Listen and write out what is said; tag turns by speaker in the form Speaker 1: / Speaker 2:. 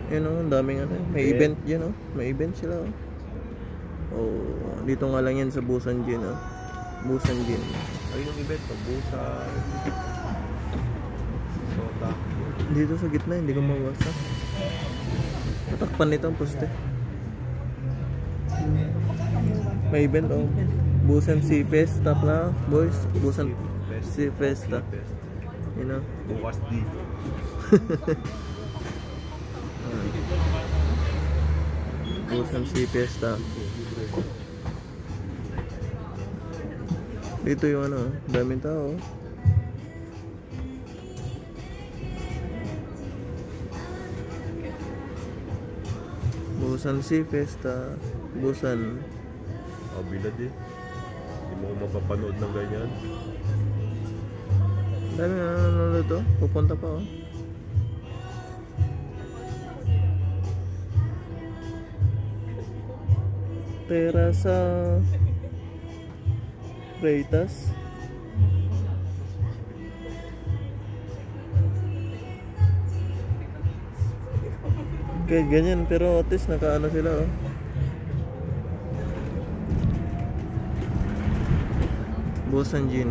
Speaker 1: Yun o, ang daming ano. May event yun o. May event sila o. Oh, dito nga lang yan sa Busan Gin o. Busan Gin.
Speaker 2: Ay, yung event to, Busan. Sota.
Speaker 1: Dito sa gitna, hindi ko mawasa. Tatakpan nito ang poste. May event o. Busan Sea Festa pala, boys. Busan Sea Festa. You know?
Speaker 2: Bukas di.
Speaker 1: Busan Sea Festa. Dito yung ano, daming tao. Busan Sea Festa. Busan.
Speaker 2: Oh, bilad eh. Hindi mo mapapanood ng ganyan.
Speaker 1: Dami na nanonood to. Pupunta pa oh. Terasa Freitas. Okay, ganyan pero at least nakaano sila oh. Busan Gin.